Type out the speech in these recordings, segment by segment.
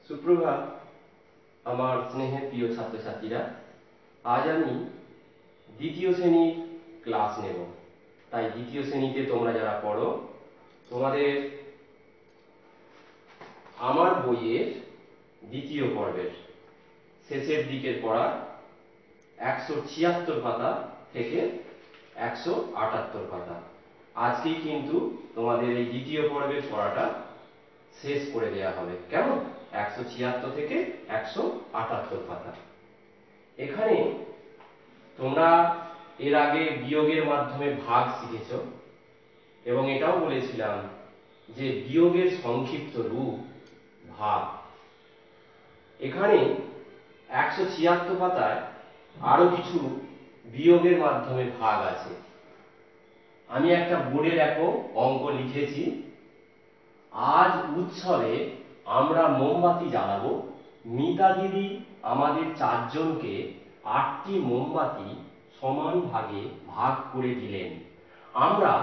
সুপ্রভাত আমার স্নেহের প্রিয় ছাত্রছাত্রীরা। আজ আমি দ্বিতীয় শ্রেণীর ক্লাস নেব। তাই দ্বিতীয় শ্রেণীতে তোমরা যারা পড়ো, তোমাদের আমার বইয়ের দ্বিতীয় পর্বের শেষের দিকের পড়া 176 পাতা থেকে 178 পাতা। আজকেই কিন্তু তোমাদের এই দ্বিতীয় পর্বের পড়াটা শেষ করে দেওয়া হবে। কেমন? 176 থেকে 178 পাতা। এখানে তোমরা এর আগে বিয়োগের মাধ্যমে ভাগ শিখেছ এবং এটাও বলেছিলাম যে বিয়োগের সংক্ষিপ্ত রূপ ভাগ। এখানে 176 পাতায় আরো কিছু বিয়োগের মাধ্যমে ভাগ আছে। আমি একটা বোর্ডের একক অঙ্ক লিখেছি। আজ উৎসবে আমরা মোমবাতি জ্বালাবো। মিতা দিদি আমাদের 4 জনকে 8টি মোমবাতি সমান ভাগে ভাগ করে দিলেন। আমরা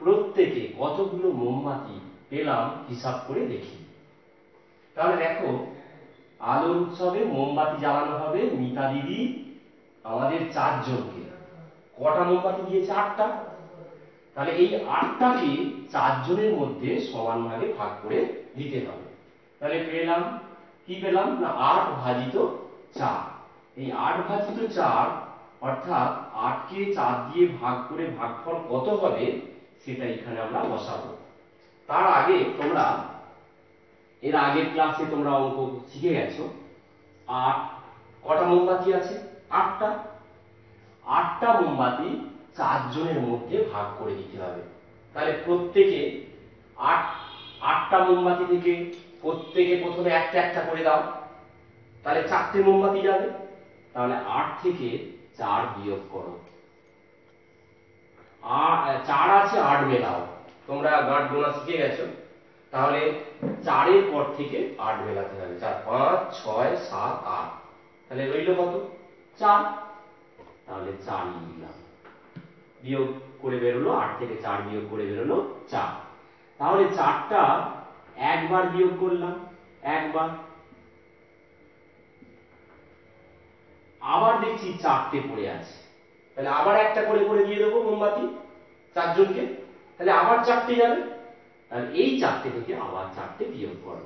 প্রত্যেকে কতগুলো মোমবাতি পেলাম হিসাব করে দেখি। তাহলে দেখো, আলোর উৎসবে মোমবাতি জ্বালানো হবে মিতা দিদি আমাদের 4 জনকে। কটা মোমবাতি দিয়েছে? 8টা। তাহলে এই 8টাকে 4 জনের মধ্যে সমান ভাগে ভাগ করে দিতে হবে। তাহলে পেলাম কি? পেলাম না 8 ভাজিত 4। এই 8 ভাজিত 4 অর্থাৎ 8কে 4 দিয়ে ভাগ করে ভাগফল কত হবে সেটা এখানে আমরা বসাবো। তার আগে তোমরা এর আগের ক্লাসে তোমরা অঙ্ক শিখে গেছো। 8 কটা মোমবাতি আছে? 8টা। 8টা মোমবাতি 4 জনের মধ্যে ভাগ করে দিতে হবে। তাহলে প্রত্যেকে 8টা মোমবাতি থেকে প্রত্যেকে প্রথমে একটা একটা করে দাও। তাহলে 4টে মোমবাতি যাবে। তাহলে 8 থেকে 4 বিয়োগ করো। 4 আছে 8 মেলাও। তোমরা গাঁট গোনা শিখে গেছো। তাহলে 4 এর পর থেকে 8 মেলাতে হবে। 4 5 6 7 8। তাহলে রইল কত? 4। তাহলে 4 লিখলাম। বিয়োগ করে বেরোলো 8 থেকে 4 বিয়োগ করে বেরোলো 4। তাহলে 4টা একবার বিয়োগ করলাম, একবার। আবার দেখছি 4টে পড়ে আছে। তাহলে আবার একটা করে করে দিয়ে দেবো মোমবাতি 4 জনকে। তাহলে আবার 4টে যাবে। তাহলে এই 4টে থেকে আবার 4টে বিয়োগ করো।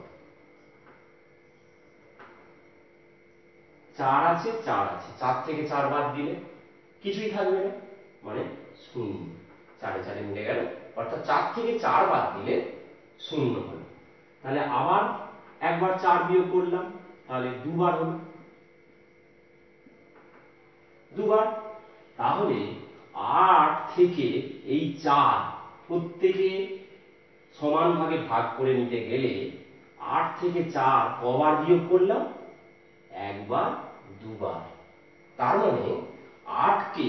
4 আছে 4 আছে, 4 থেকে 4 বাদ দিলে কিছুই থাকবে না, মানে 0। 4 এ 4 মিলে গেল, অর্থাৎ 4 থেকে 4 বাদ দিলে 0 হলো। তাহলে আবার একবার 4 বিয়োগ করলাম, তাহলে দুবার হলো, দুবার। তাহলে 8 থেকে এই 4 প্রত্যেকে সমান ভাগে ভাগ করে নিতে গেলে 8 থেকে 4 কবার বিয়োগ করলাম? একবার, দুবার। তার মানে 8কে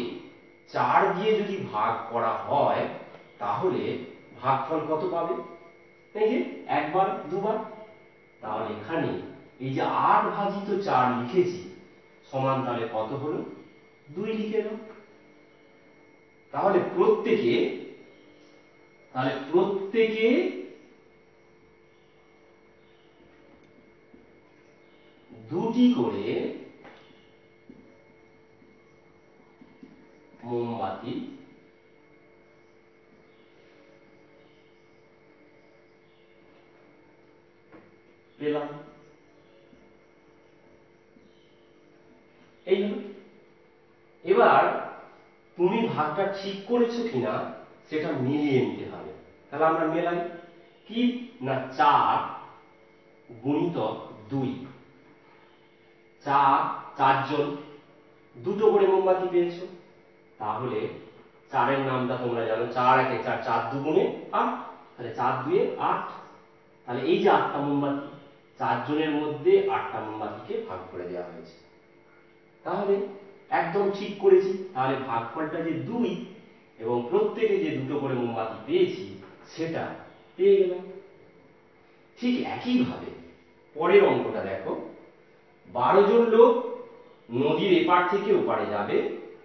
4 দিয়ে যদি ভাগ করা হয় তাহলে ভাগফল কত পাবে? এই যে একবার, দুবার। তাহলে এখানে এই যে 8 ভাজিত 4 লিখেছি সমান তাহলে কত হলো? 2 লিখে দাও। তাহলে প্রত্যেকে 2টি করে মোমবাতি পেলাম। এই হলো। এবার তুমি ভাগটা ঠিক করেছো কিনা সেটা মিলিয়ে নিতে হবে। তাহলে আমরা মেলাই। কি না 4 গুণিতক 2। 4 জন 2টো করে মোমবাতি পেয়েছো। তাহলে 4 এর নামটা তোমরা জানো। 4 1 4, 4 2 গুণে 8। তাহলে 4 2 8। তাহলে এই যে 8টা মোমবাতি 4 জনের মধ্যে 8টা মোমবাতিকে ভাগ করে দেওয়া হয়েছে। তাহলে একদম ঠিক করেছি। তাহলে ভাগফলটা যে 2 এবং প্রত্যেকে যে 2টো করে মোমবাতি পেয়েছি সেটা পেয়ে গেলাম। ঠিক একইভাবে পরের অঙ্কটা দেখো। 12 জন লোক নদীর এপার থেকে ওপারে যাবে।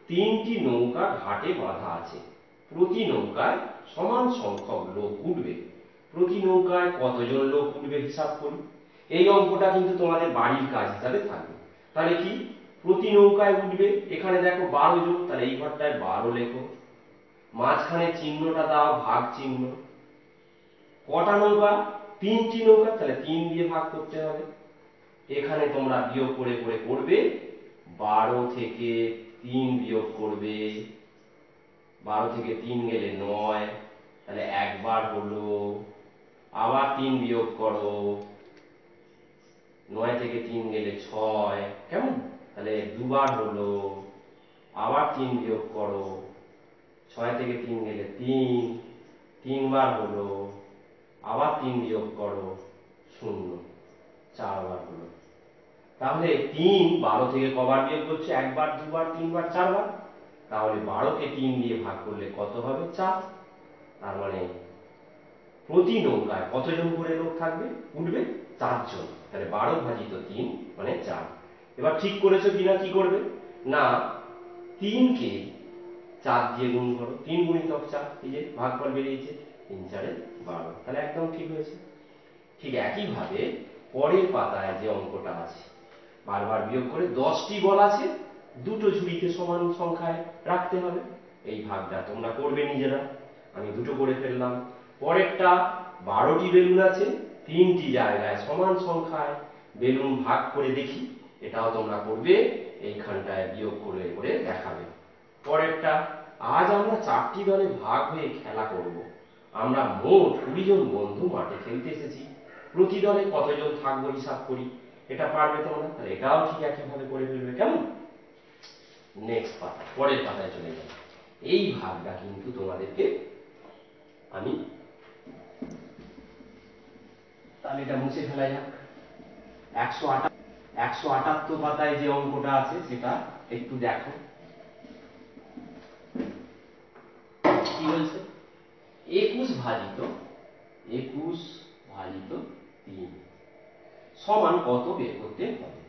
3টি নৌকা ঘাটে বাঁধা আছে। প্রতি নৌকায় সমান সংখ্যক লোক উঠবে। প্রতি নৌকায় কতজন লোক উঠবে হিসাব করি। এই অঙ্কটা কিন্তু তোমাদের বাড়ির কাজ হিসাবে থাকবে। তাহলে কি, প্রতি নৌকায় উঠবে, এখানে দেখো 12 জন, তাহলে এই ঘরটায় 12 লেখো, মাঝখানে চিহ্নটা দাও ভাগ চিহ্ন। কটা নৌকা? 3টি নৌকা, তাহলে 3 দিয়ে ভাগ করতে হবে। এখানে তোমরা বিয়োগ করে করে করবে, 12 থেকে 3 বিয়োগ করবে, 12 থেকে 3 গেলে 9, তাহলে একবার হলো, আবার 3 বিয়োগ করো, 9 থেকে 3 গেলে 6, কেমন, তাহলে দুবার হলো, আবার 3 বিয়োগ করো, 6 থেকে 3 গেলে 3, তিনবার হলো, আবার 3 বিয়োগ করো, 0, 4বার হলো। তাহলে 3 12 থেকে কবার বিয়োগ করছে? একবার, দুবার, তিনবার, 4বার। তাহলে 12কে 3 দিয়ে ভাগ করলে কত হবে? 4। তার মানে প্রতি নৌকায় কতজন করে লোক থাকবে, উঠবে? 4 জন। তাহলে 12 ভাজিত 3 মানে 4। এবার ঠিক করেছো কিনা, কি করবে না, 3কে 4 দিয়ে গুণ করো, 3 গুণিতক 4, এই যে ভাগফল বেরিয়েছে, 3 4 12, তাহলে একদম ঠিক হয়েছে। ঠিক একইভাবে পরের পাতায় যে অঙ্কটা আছে, বারবার বিয়োগ করে 10টি বল আছে, দুটো ঝুড়িতে সমান সংখ্যায় রাখতে হবে। এই ভাগটা তোমরা করবে নিজেরা, আমি দুটো করে ফেললাম। পরেরটা 12টি বেলুন আছে, 3টি জায়গায় সমান সংখ্যায় বেলুন ভাগ করে দেখি, এটাও তোমরা করবে, এইখানটায় বিয়োগ করে করে দেখাবে। পরেরটা, আজ আমরা 4টি দলে ভাগ হয়ে খেলা করব। আমরা মোট 20 জন বন্ধু মাঠে খেলতে এসেছি, প্রতি দলে কতজন থাকবো হিসাব করি। এটা পারবে তোমরা, তাহলে এটাও ঠিক একইভাবে করে ফেলবে, কেমন। নেক্সট পাতা, পরের পাতায় চলে যাবে। এই ভাগটা কিন্তু তোমাদেরকে আমি, তাহলে এটা মুছে ফেলা যাক। 178 পাতায় যে অঙ্কটা আছে সেটা একটু দেখো, কি বলছে, 21 ভাজিত 3 সমান কত বের করতে হবে,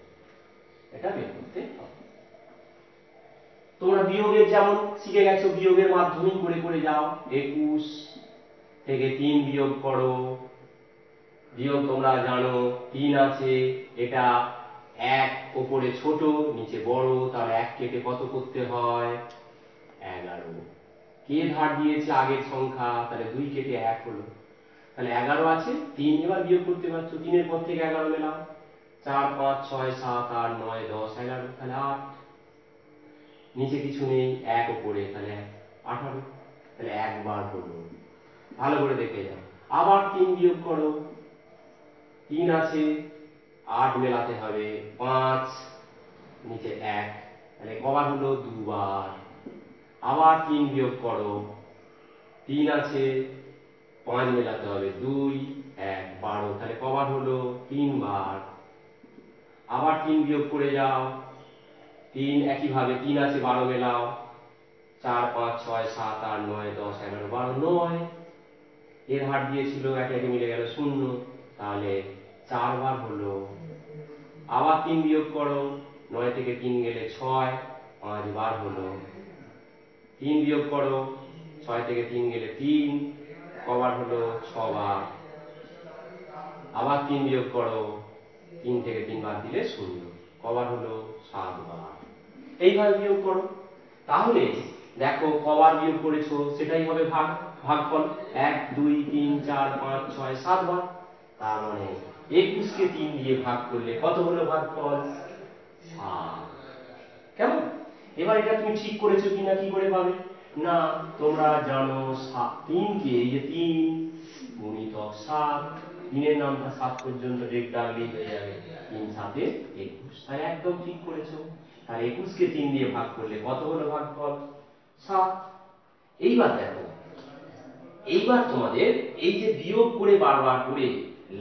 এটা বের করতে হবে। তোমরা বিয়োগের যেমন শিখে গেছো, বিয়োগের মাধ্যমেই করে করে যাও। 21 থেকে 3 বিয়োগ করো, বিয়োগ তোমরা জানো, 3 আছে, এটা 1 উপরে ছোট নিচে বড়, তাহলে 1 কেটে কত করতে হয়? 11। কে ধার দিয়েছে আগের সংখ্যা, তাহলে 2 কেটে 1 হলো, তাহলে 11 আছে, 3 এবার বিয়োগ করতে পারছো, 3 এর পর থেকে 11 মেলাও, 4 5 6 7 8 9 10 11, তাহলে 8, নিচে কিছু নেই, 1 উপরে, তাহলে 18, তাহলে একবার হলো। ভালো করে দেখে যাও, আবার 3 বিয়োগ করো, 3 আছে, 8 মেলাতে হবে, 5 নিচে 1, তাহলে কবার হলো? দুবার। আবার 3 বিয়োগ করো, 3 আছে, 5 মেলাতে হবে, 2 1 12, তাহলে কবার হলো? 3 বার। আবার 3 বিয়োগ করে যাও, 3 একইভাবে, 3 আছে, 12 মেলাও, 4 5 6 7 8 9 10 11 12 9, এর হার দিয়েছিল, একে একে মিলে গেল 0, তাহলে 4 বার হলো। আবার 3 বিয়োগ করো, 9 থেকে 3 গেলে 6, 5 বার হলো। 3 বিয়োগ করো, 6 থেকে 3 গেলে 3, কবার হলো? 6 বার। আবার 3 বিয়োগ করো, 3 থেকে 3 বাদ দিলে 0, কবার হলো? 7 বার। এইভাবে বিয়োগ করো, তাহলে দেখো কবার বিয়োগ করেছো সেটাই হবে ভাগফল, 1 2 3 4 5 6 7 বার। তার মানে 21 কে 3 দিয়ে ভাগ করলে কত হলো ভাগফল? 7। কেমন, এবার এটা তুমি ঠিক করেছো কিনা, কি করে পাবে না, তোমরা জানো 3 কে, এই যে 3 গুণিতক 7, 3 এর নামটা 7 পর্যন্ত ডাকলেই হয়ে যাবে, 3 7 21, তাহলে একদম ঠিক করেছো। আর 21 কে 3 দিয়ে ভাগ করলে কত হলো ভাগফল? 7। এইবার দেখো, এইবার তোমাদের এই যে বিয়োগ করে বারবার করে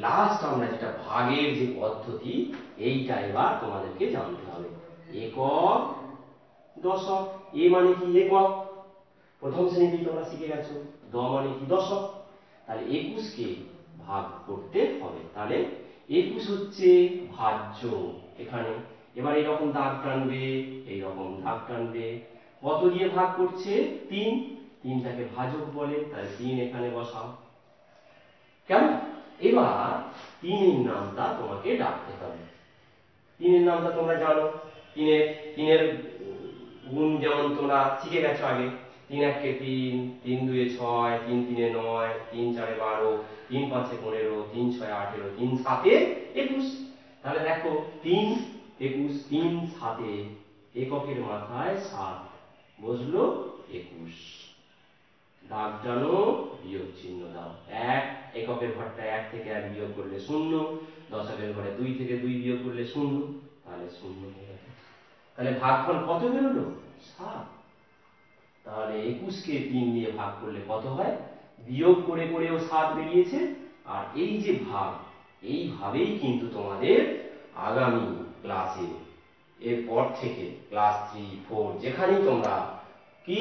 লাস্ট আমরা যেটা ভাগের যে পদ্ধতি, এইটা এবার তোমাদেরকে জানতে হবে। একক দশক, এ মানে কি? একক, প্রথম শ্রেণীতেই তোমরা শিখে গেছো। দ মানে কি? দশক। তাহলে 21 কে ভাগ করতে হবে, তাহলে 21 হচ্ছে ভাজ্য এখানে। এবার এরকম দাগ টানবে, এইরকম দাগ টানবে, কত দিয়ে ভাগ করছে? 3, 3টাকে ভাজক বলে, তাহলে 3 এখানে বসাও, কেমন। এবার তিনের নামটা তোমাকে ডাকতে হবে। তিনের নামটা তোমরা জানো, তিনের তিনের গুণ যেমন তোমরা শিখে গেছো আগে। 3 1 3, 3 2 6, 3 3 9, 3 4 12, 3 5 15, 3 6 18, 3 7 21। তাহলে দেখো 3 21, 3 7 এককের মাথায় 7 বসলো 21। দাগ টানো, বিয়োগ চিহ্ন দাও। 1 এককের ঘরটা 1 থেকে 1 বিয়োগ করলে 0, দশকের ঘরে 2 থেকে 2 বিয়োগ করলে 0, তাহলে 0 হয়ে গেল। তাহলে ভাগফল কত বেরোলো? 7। তাহলে 21 কে 3 দিয়ে ভাগ করলে কত হয়? বিয়োগ করে করেও 7 বেরিয়েছে। আর এই যে ভাগ, এইভাবেই কিন্তু তোমাদের আগামী ক্লাসে এরপর থেকে ক্লাস 3 4 যেখানেই তোমরা কি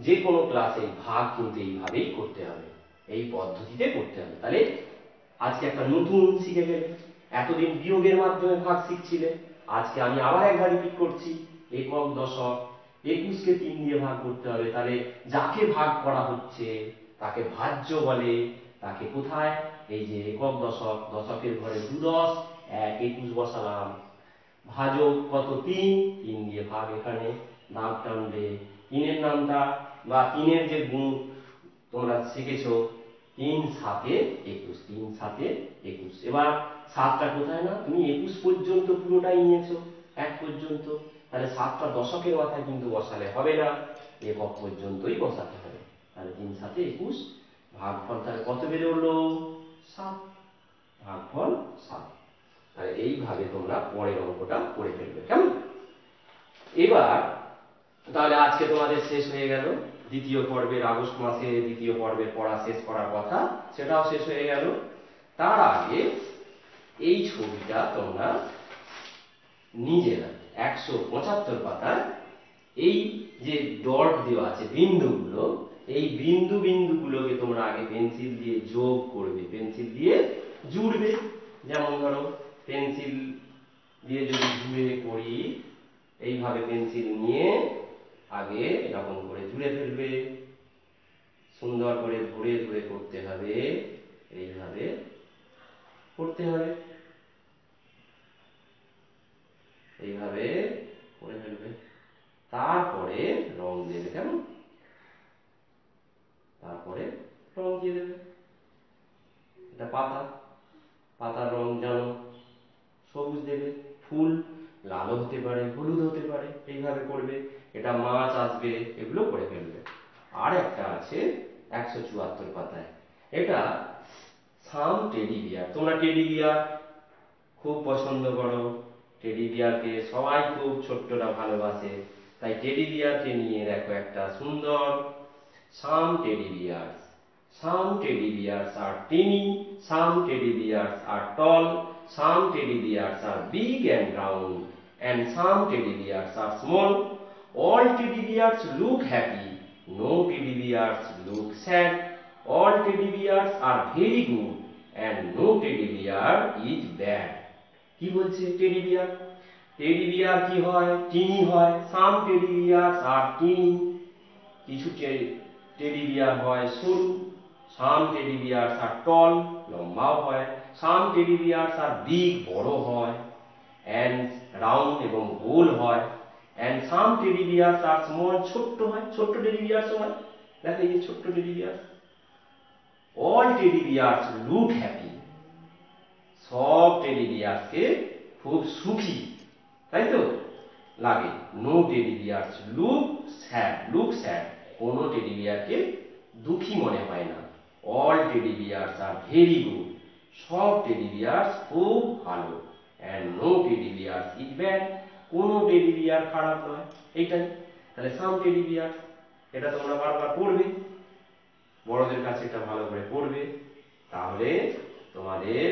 যে কোনো ক্লাসে ভাগ কিন্তু এইভাবেই করতে হবে, এই পদ্ধতিতে করতে হবে। তাহলে আজকে একটা নতুন শিখে গেলে। এতদিন বিয়োগের মাধ্যমে ভাগ শিখছিলে, আজকে আমি আবার একবার রিপিট করছি। একক দশক 21 কে 3 দিয়ে ভাগ করতে হবে। তাহলে যাকে ভাগ করা হচ্ছে তাকে ভাজ্য বলে। তাকে কোথায়? এই যে একক দশক, দশকের ঘরে 2 10, 1 21 বসালাম। ভাজক কত? 3, 3 দিয়ে ভাগ, এখানে দাগ টানবে। তিনের নামটা বা তিনের যে গুণ তোমরা শিখেছো, 3 7 21, 3 7 21। এবার 7টা কোথায়? না তুমি 21 পর্যন্ত পুরোটাই নিয়েছো, 1 পর্যন্ত। তাহলে 7টা দশকের মাথায় কিন্তু বসালে হবে না, একক পর্যন্তই বসাতে হবে। তাহলে 3 7 21, ভাগফল তাহলে কত বেড়ে উঠলো? 7। ভাগফল 7। তাহলে এইভাবে তোমরা পরের অঙ্কটা করে ফেলবে, কেমন? এবার তাহলে আজকে তোমাদের শেষ হয়ে গেল দ্বিতীয় পর্বের, আগস্ট মাসে দ্বিতীয় পর্বের পড়া শেষ করার কথা, সেটাও শেষ হয়ে গেল। তার আগে এই ছবিটা তোমরা নিজেরা 175 পাতায় এই যে ডট দেওয়া আছে বিন্দুগুলো, এই বিন্দু বিন্দুগুলোকে তোমরা আগে পেন্সিল দিয়ে যোগ করবে, পেন্সিল দিয়ে জুড়বে। যেমন ধরো পেন্সিল দিয়ে যদি জুড়ে করি, এইভাবে পেন্সিল নিয়ে আগে এরকম করে জুড়ে ফেলবে। সুন্দর করে ধরে ধরে করতে হবে, এইভাবে করতে হবে, এইভাবে করে ফেলবে। তারপরে রং দেবে, কেমন? তারপরে রং দিয়ে দেবে। এটা পাতা, পাতার রং জানো, সবুজ দেবে। ফুল লালও হতে পারে, হলুদ হতে পারে, এইভাবে করবে। এটা মাছ আসবে, এগুলো করে ফেলবে। আর একটা আছে 174 পাতায়, এটা সাম টেডি বিয়ার। তোমরা টেডি বিয়ার খুব পছন্দ করো, টেডি বিয়ারকে সবাই খুব ছোট্টরা ভালোবাসে, তাই টেডি বিয়ারকে নিয়ে দেখো একটা সুন্দর some teddy bears. Some teddy bears are teeny, some teddy bears are tall, some teddy bears are big and round, and some teddy bears are small. All teddy bears look happy, no teddy bears look sad. All teddy bears are very good, and no teddy bear is bad. কি বলছে teddy bear? Teddy bear কি হয়? টিনি হয়। সাম teddy bears আর টিনি, কিছু teddy bear হয় সরু। সাম teddy bears আর টল, লম্বাও হয়। সাম teddy bears আর big, বড় হয়। অ্যান্ড রাউন্ড, এবং গোল হয়। And some teddy bears are small, ছোট্ট হয়, ছোট্ট টেডি বিয়ার্সও হয়। দেখো এই যে ছোট্ট teddy bears. All teddy bears look happy, সব টেডি বিয়ারকে খুব সুখী, তাই তো লাগে। No teddy bears look sad, look sad, কোনো টেডি বিয়ারকে দুঃখী মনে হয় না। All teddy bears are very good, সব টেডি বিয়ার্স খুব ভালো। And no teddy bears is bad, কোনো টেডি বিয়ার খারাপ নয়। এইটাই তাহলে সাম টেডি বিয়ার। এটা তোমরা বারবার পড়বে, বড়দের কাছে এটা ভালো করে পড়বে। তাহলে তোমাদের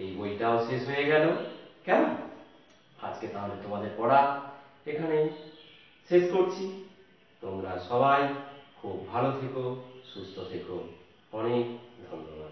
এই বইটাও শেষ হয়ে গেল, কেমন? আজকে তাহলে তোমাদের পড়া এখানেই শেষ করছি। তোমরা সবাই খুব ভালো থেকো, সুস্থ থেকো। অনেক ধন্যবাদ।